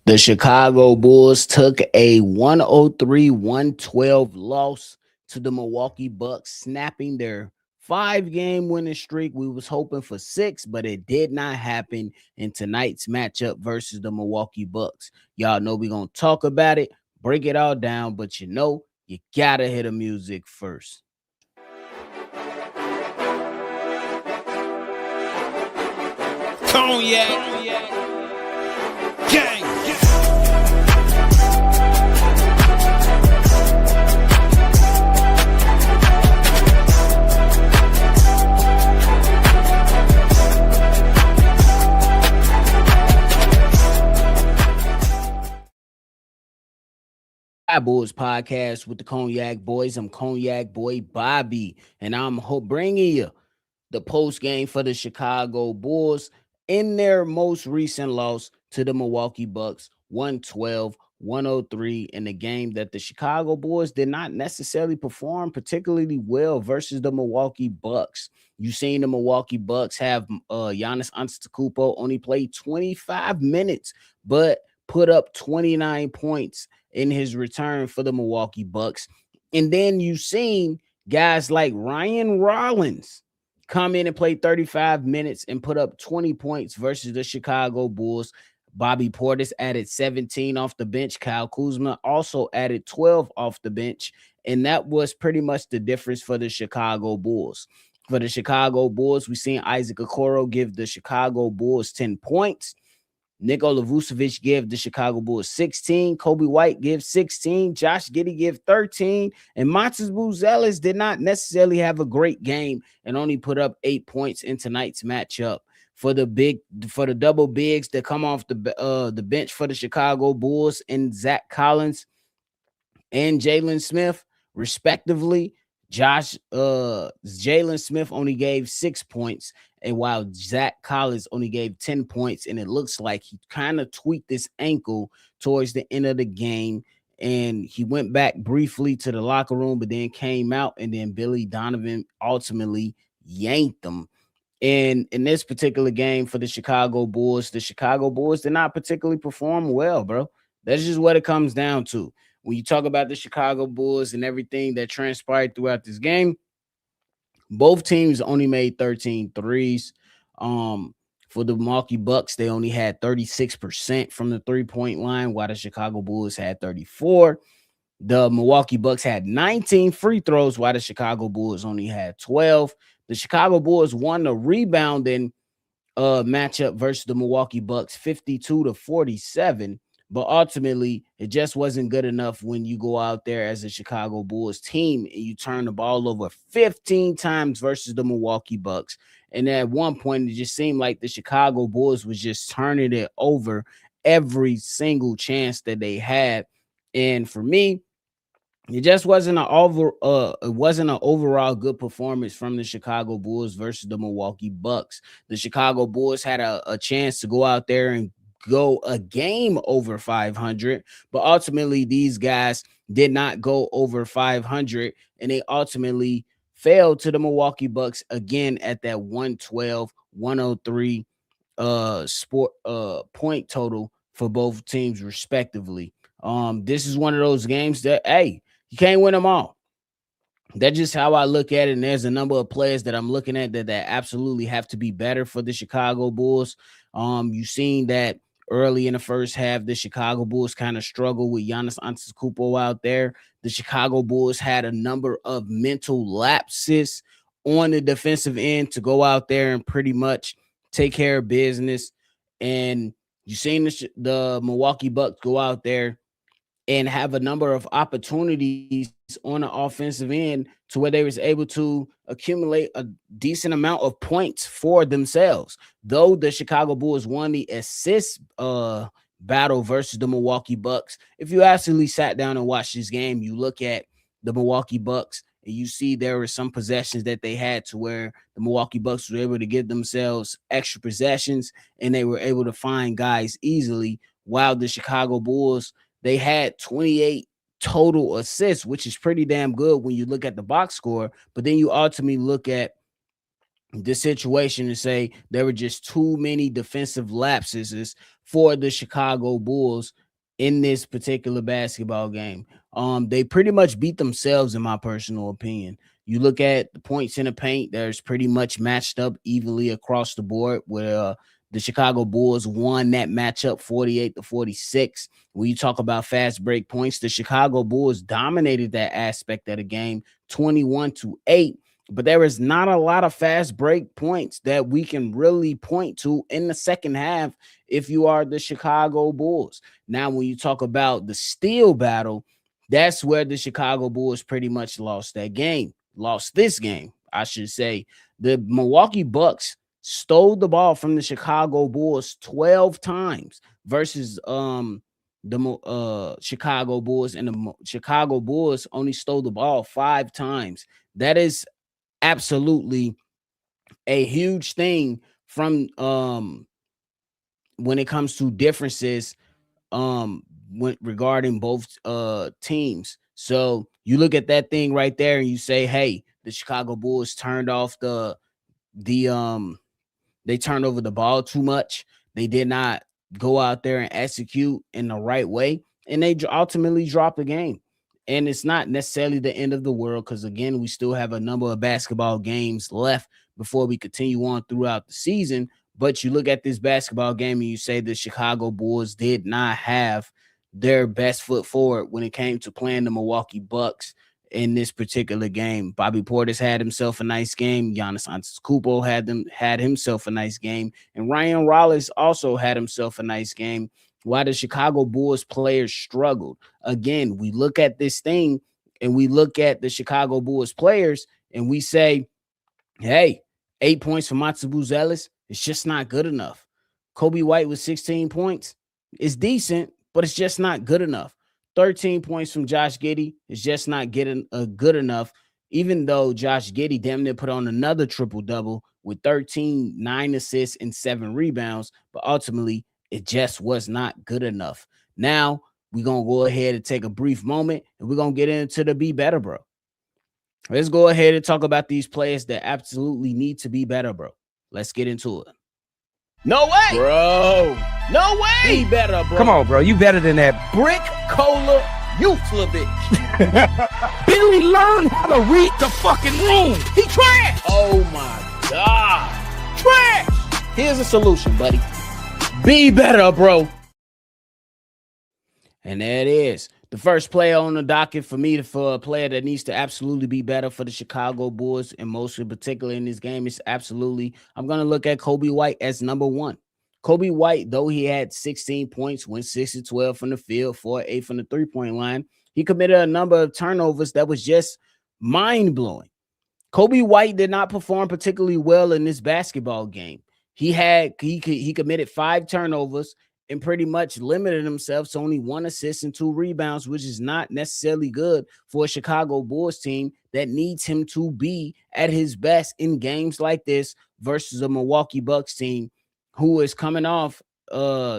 The Chicago Bulls took a 103-112 loss to the Milwaukee Bucks, snapping their 5-game winning streak. We was hoping for 6, but it did not happen in tonight's matchup versus the Milwaukee Bucks. Y'all know we're going to talk about it, break it all down, but you got to hit the music first. Cognac. Gang. Bulls podcast with the Cognac Boys. I'm Cognac Boy Bobby, and I'm bringing you the post game for the Chicago Bulls in their most recent loss to the Milwaukee Bucks, 112-103, in a game that the Chicago Bulls did not necessarily perform particularly well versus the Milwaukee Bucks. You seen the Milwaukee Bucks have Giannis Antetokounmpo only played 25 minutes, but put up 29 points in his return for the Milwaukee Bucks. And then you seen guys like Ryan Rollins come in and play 35 minutes and put up 20 points versus the Chicago Bulls. Bobby Portis added 17 off the bench. Kyle Kuzma also added 12 off the bench. And that was pretty much the difference for the Chicago Bulls. For the Chicago Bulls, we seen Isaac Okoro give the Chicago Bulls 10 points. Nikola Vucevic gave the Chicago Bulls 16. Kobe White gives 16. Josh Giddey give 13. And Montes Buzelis did not necessarily have a great game and only put up 8 points in tonight's matchup. For the double bigs that come off the bench for the Chicago Bulls, and Zach Collins and Jalen Smith, respectively, Jalen Smith only gave 6 points, and while Zach Collins only gave 10 points, and it looks like he kind of tweaked his ankle towards the end of the game, and he went back briefly to the locker room, but then came out, and then Billy Donovan ultimately yanked him. And in this particular game for the Chicago Bulls did not particularly perform well, bro. That's just what it comes down to. When you talk about the Chicago Bulls and everything that transpired throughout this game, both teams only made 13 threes. For the Milwaukee Bucks, they only had 36% from the three-point line, while the Chicago Bulls had 34. The Milwaukee Bucks had 19 free throws, while the Chicago Bulls only had 12. The Chicago Bulls won the rebounding matchup versus the Milwaukee Bucks 52-47. But ultimately, it just wasn't good enough when you go out there as a Chicago Bulls team and you turn the ball over 15 times versus the Milwaukee Bucks. And at one point, it just seemed like the Chicago Bulls was just turning it over every single chance that they had. And for me, it just wasn't an overall good performance from the Chicago Bulls versus the Milwaukee Bucks. The Chicago Bulls had a chance to go out there and go a game over 500, but ultimately these guys did not go over 500, and they ultimately failed to the Milwaukee Bucks again at that 112-103 point total for both teams respectively. This is one of those games that, hey, you can't win them all. That's just how I look at it. And there's a number of players that I'm looking at that absolutely have to be better for the Chicago Bulls. You've seen that early in the first half, the Chicago Bulls kind of struggled with Giannis Antetokounmpo out there. The Chicago Bulls had a number of mental lapses on the defensive end to go out there and pretty much take care of business. And you've seen the Milwaukee Bucks go out there and have a number of opportunities on the offensive end to where they was able to accumulate a decent amount of points for themselves. Though the Chicago Bulls won the assist battle versus the Milwaukee Bucks, if you actually sat down and watched this game, you look at the Milwaukee Bucks and you see there were some possessions that they had to where the Milwaukee Bucks were able to give themselves extra possessions and they were able to find guys easily, while the Chicago Bulls, they had 28 total assists, which is pretty damn good when you look at the box score. But then you ultimately look at the situation and say there were just too many defensive lapses for the Chicago Bulls in this particular basketball game. They pretty much beat themselves, in my personal opinion. You look at the points in the paint, there's pretty much matched up evenly across the board, where the Chicago Bulls won that matchup 48-46. When you talk about fast break points, the Chicago Bulls dominated that aspect of the game 21-8. But there is not a lot of fast break points that we can really point to in the second half if you are the Chicago Bulls. Now, when you talk about the steal battle, that's where the Chicago Bulls pretty much lost this game, I should say. The Milwaukee Bucks stole the ball from the Chicago Bulls 12 times versus the Chicago Bulls, and the Chicago Bulls only stole the ball 5 times. That is absolutely a huge thing from when it comes to differences when regarding both teams. So you look at that thing right there and you say, hey, the Chicago Bulls turned off the they turned over the ball too much. They did not go out there and execute in the right way, and they ultimately dropped the game. And it's not necessarily the end of the world, because again, we still have a number of basketball games left before we continue on throughout the season. But you look at this basketball game and you say the Chicago Bulls did not have their best foot forward when it came to playing the Milwaukee Bucks in this particular game. Bobby Portis had himself a nice game. Giannis Antetokounmpo had himself a nice game, and Ryan Rollins also had himself a nice game. While the Chicago Bulls players struggled. Again, we look at this thing and we look at the Chicago Bulls players and we say, hey, 8 points for Matsubu Zelis, it's just not good enough. Kobe White with 16 points is decent, but it's just not good enough. 13 points from Josh Giddey is just not getting good enough, even though Josh Giddey damn near put on another triple-double with 13, 9 assists, and 7 rebounds, but ultimately it just was not good enough. Now, we're going to go ahead and take a brief moment, and we're going to get into the be better, bro. Let's go ahead and talk about these players that absolutely need to be better, bro. Let's get into it. No way, Bro, no way. be better, bro. Come on, bro. You better than that. Brick Cola Youthlovich. Billy learned how to read the fucking room. He trash. Oh, my God. Trash. Here's a solution, buddy. Be better, bro. And there it is. The first player on the docket for me, for a player that needs to absolutely be better for the Chicago Bulls, and most in particular in this game, is absolutely, I'm going to look at Kobe White as number one. Kobe White, though he had 16 points, went 6-12 from the field, 4-8 from the three-point line, he committed a number of turnovers that was just mind-blowing. Kobe White did not perform particularly well in this basketball game. He committed 5 turnovers and pretty much limited himself to only 1 assist and 2 rebounds, which is not necessarily good for a Chicago Bulls team that needs him to be at his best in games like this versus a Milwaukee Bucks team who is coming off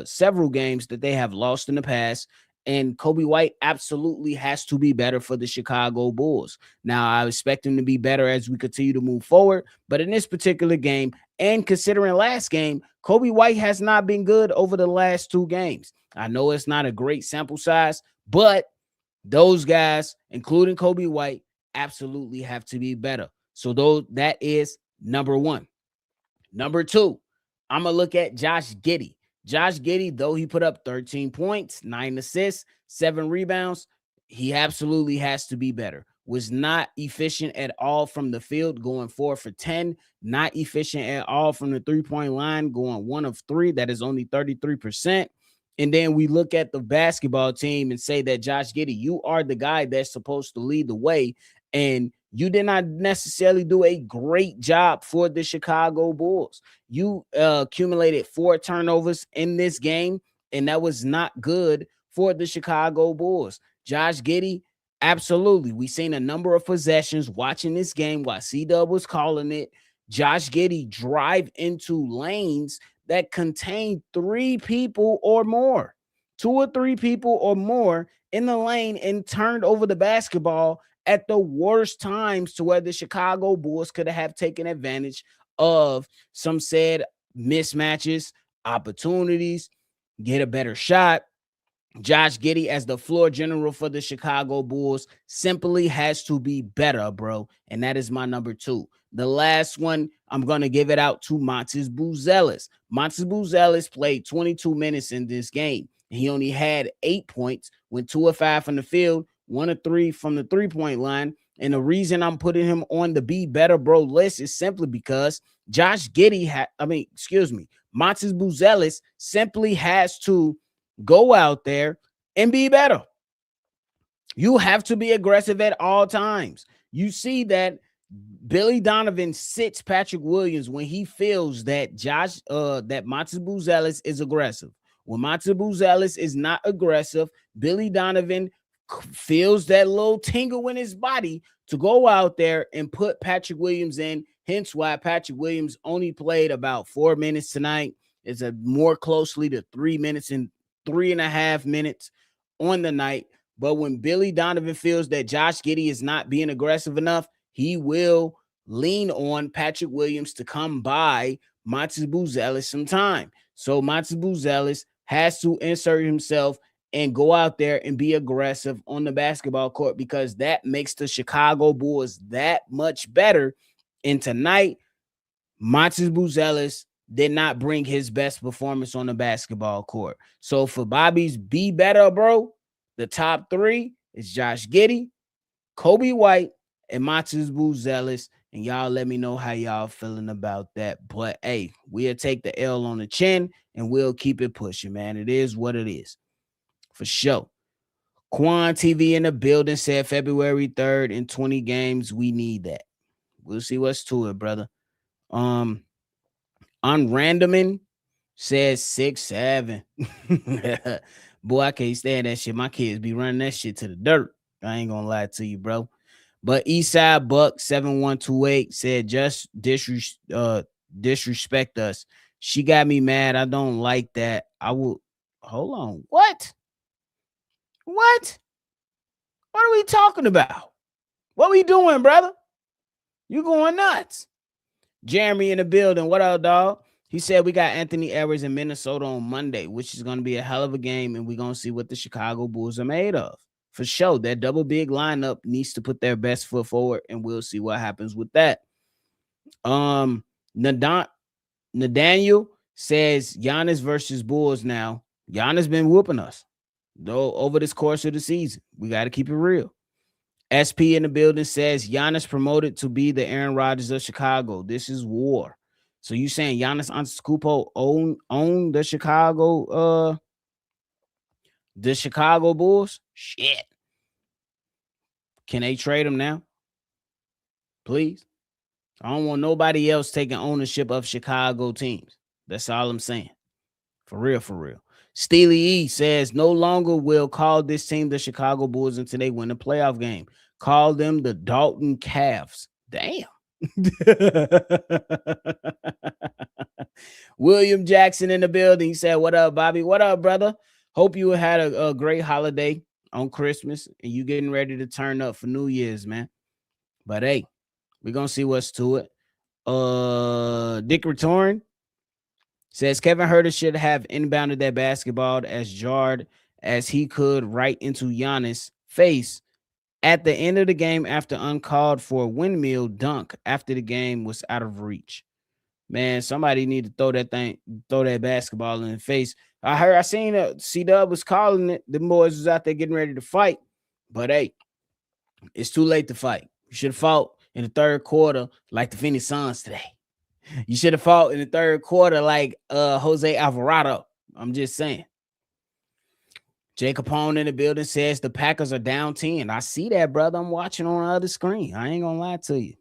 several games that they have lost in the past. And Kobe White absolutely has to be better for the Chicago Bulls. Now, I expect him to be better as we continue to move forward. But in this particular game, and considering last game, Kobe White has not been good over the last 2 games. I know it's not a great sample size, but those guys, including Kobe White, absolutely have to be better. So that is number one. Number 2, I'm going to look at Josh Giddey. Josh Giddey, though he put up 13 points, 9 assists, 7 rebounds, he absolutely has to be better. Was not efficient at all from the field, going 4 for 10. Not efficient at all from the three-point line, going 1 of 3. That is only 33%. And then we look at the basketball team and say that Josh Giddey, you are the guy that's supposed to lead the way. And you did not necessarily do a great job for the Chicago Bulls. You accumulated 4 turnovers in this game, and that was not good for the Chicago Bulls. Josh Giddey, absolutely. We seen a number of possessions watching this game while Cdub was calling it. Josh Giddey drive into lanes that contain 3 people or more, 2 or 3 people or more in the lane, and turned over the basketball at the worst times to where the Chicago Bulls could have taken advantage of some said mismatches, opportunities, get a better shot. Josh Giddey, as the floor general for the Chicago Bulls, simply has to be better, bro. And that is my number 2. The last one, I'm going to give it out to Montes Buzelis. Montes Buzelis played 22 minutes in this game. He only had 8 points, went 2 of 5 from the field, 1 of 3 from the three-point line. And the reason I'm putting him on the be better, bro, list is simply because Montes Buzelis simply has to go out there and be better. You have to be aggressive at all times. You see that Billy Donovan sits Patrick Williams when he feels that Montes Buzelis is aggressive. When Montes Buzelis is not aggressive, Billy Donovan feels that little tingle in his body to go out there and put Patrick Williams in. Hence why Patrick Williams only played about 4 minutes tonight. It's a more closely to 3 minutes and 3.5 minutes on the night. But when Billy Donovan feels that Josh Giddey is not being aggressive enough, he will lean on Patrick Williams to come by Montes Buzelis some time. So Montes Buzelis has to insert himself and go out there and be aggressive on the basketball court, because that makes the Chicago Bulls that much better. And tonight, Montes Buzelis did not bring his best performance on the basketball court. So for Bobby's be better, bro, the top 3 is Josh Giddey, Kobe White, and Montes Buzelis. And y'all let me know how y'all feeling about that. But hey, we'll take the L on the chin and we'll keep it pushing, man. It is what it is. For sure. Quan TV in the building said February 3rd in 20 games. We need that. We'll see what's to it, brother. On Randomin says 6'7". Boy, I can't stand that shit. My kids be running that shit to the dirt. I ain't gonna lie to you, bro. But Eastside Buck 7128 said just disrespect us. She got me mad. I don't like that. I will hold on. What? What are we talking about? What we doing, brother? You going nuts. Jeremy in the building. What up, dog? He said we got Anthony Edwards in Minnesota on Monday, which is going to be a hell of a game, and we're going to see what the Chicago Bulls are made of. For sure, that double big lineup needs to put their best foot forward, and we'll see what happens with that. Nathaniel says Giannis versus Bulls now. Giannis been whooping us, though, over this course of the season. We got to keep it real. SP in the building says Giannis promoted to be the Aaron Rodgers of Chicago. This is war. So you saying Giannis Antetokounmpo own the Chicago Bulls? Shit. Can they trade him now? Please. I don't want nobody else taking ownership of Chicago teams. That's all I'm saying. For real, for real. Steely E says no longer will call this team the Chicago Bulls until they win a playoff game. Call them the Dalton Cavs. Damn. William Jackson in the building. He said, what up, Bobby? What up, brother? Hope you had a great holiday on Christmas and you getting ready to turn up for New Year's, man. But hey, we're going to see what's to it. Dick Retorn says Kevin Huerter should have inbounded that basketball as jarred as he could right into Giannis' face at the end of the game after uncalled for windmill dunk after the game was out of reach. Man, somebody need to throw that basketball in the face. I seen Cdub was calling it. The boys was out there getting ready to fight. But hey, it's too late to fight. You should have fought in the third quarter like the Phoenix Suns today. You should have fought in the third quarter like Jose Alvarado. I'm just saying. Jay Capone in the building says the Packers are down 10. I see that, brother. I'm watching on the other screen. I ain't going to lie to you.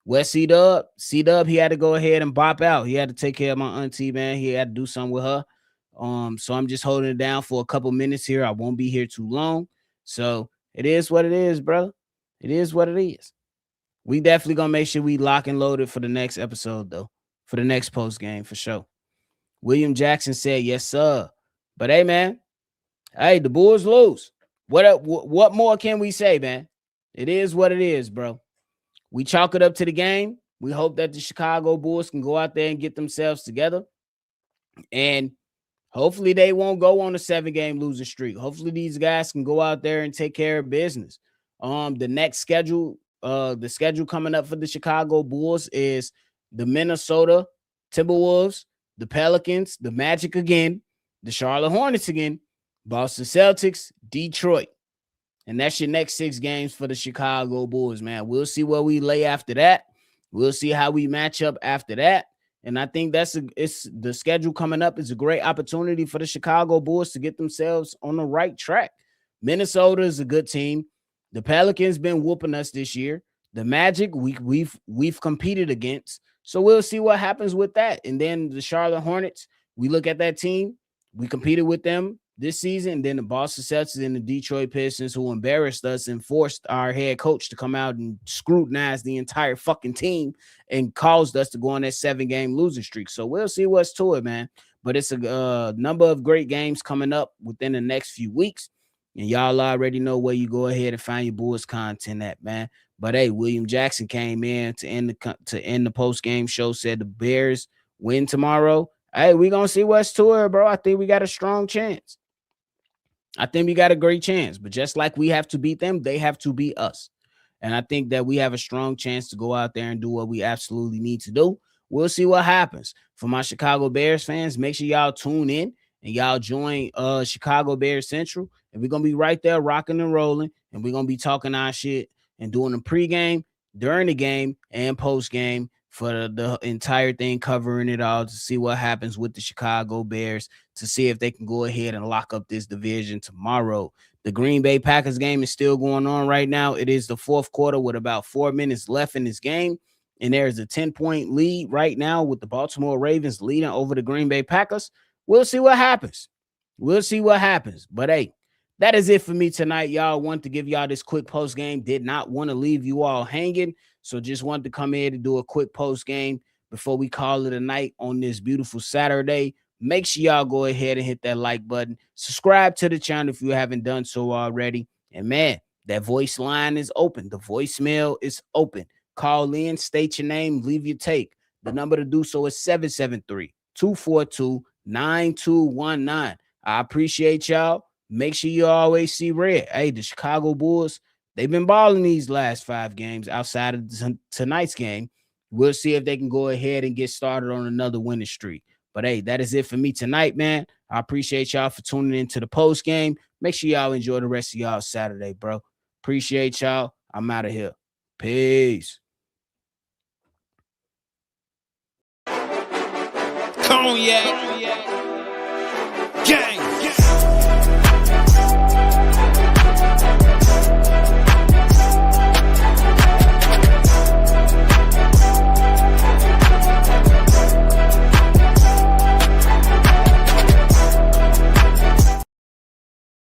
West C-Dub, he had to go ahead and bop out. He had to take care of my auntie, man. He had to do something with her. So I'm just holding it down for a couple minutes here. I won't be here too long. So it is what it is, brother. It is what it is. We definitely going to make sure we lock and loaded for the next episode, though. For the next post game, for sure. William Jackson said, yes, sir. But hey, man. Hey, the Bulls lose. What more can we say, man? It is what it is, bro. We chalk it up to the game. We hope that the Chicago Bulls can go out there and get themselves together. And hopefully they won't go on a 7-game losing streak. Hopefully these guys can go out there and take care of business. The next schedule, the schedule coming up for the Chicago Bulls is the Minnesota Timberwolves, the Pelicans, the Magic again, the Charlotte Hornets again, Boston Celtics, Detroit. And that's your next 6 games for the Chicago Bulls, man. We'll see where we lay after that. We'll see how we match up after that. And I think it's the schedule coming up is a great opportunity for the Chicago Bulls to get themselves on the right track. Minnesota is a good team. The Pelicans been whooping us this year. The Magic we've competed against. So we'll see what happens with that. And then the Charlotte Hornets, we look at that team. We competed with them this season. And then the Boston Celtics and the Detroit Pistons, who embarrassed us and forced our head coach to come out and scrutinize the entire fucking team and caused us to go on that 7-game losing streak. So we'll see what's to it, man. But it's a number of great games coming up within the next few weeks. And y'all already know where you go ahead and find your Bulls content at, man. But hey, William Jackson came in to end the post-game show, said the Bears win tomorrow. Hey, we're going to see what's to it, bro. I think we got a strong chance. I think we got a great chance. But just like we have to beat them, they have to beat us. And I think that we have a strong chance to go out there and do what we absolutely need to do. We'll see what happens. For my Chicago Bears fans, make sure y'all tune in and y'all join Chicago Bears Central. And we're going to be right there rocking and rolling. And we're going to be talking our shit and doing the pregame, during the game, and post-game for the entire thing, covering it all to see what happens with the Chicago Bears, to see if they can go ahead and lock up this division tomorrow. The Green Bay Packers game is still going on right now. It is the fourth quarter with about 4 minutes left in this game. And there's a 10-point lead right now with the Baltimore Ravens leading over the Green Bay Packers. We'll see what happens. We'll see what happens. But hey, that is it for me tonight, y'all. Want to give y'all this quick post game. Did not want to leave you all hanging. So just wanted to come here to do a quick post game before we call it a night on this beautiful Saturday. Make sure y'all go ahead and hit that like button. Subscribe to the channel if you haven't done so already. And man, that voice line is open. The voicemail is open. Call in, state your name, leave your take. The number to do so is 773-242-9219. I appreciate y'all. Make sure you always see red. Hey, the Chicago Bulls, they've been balling these last 5 games outside of tonight's game. We'll see if they can go ahead and get started on another winning streak. But hey, that is it for me tonight, man. I appreciate y'all for tuning into the post game. Make sure y'all enjoy the rest of y'all Saturday, bro. Appreciate y'all. I'm out of here. Peace. Cognac.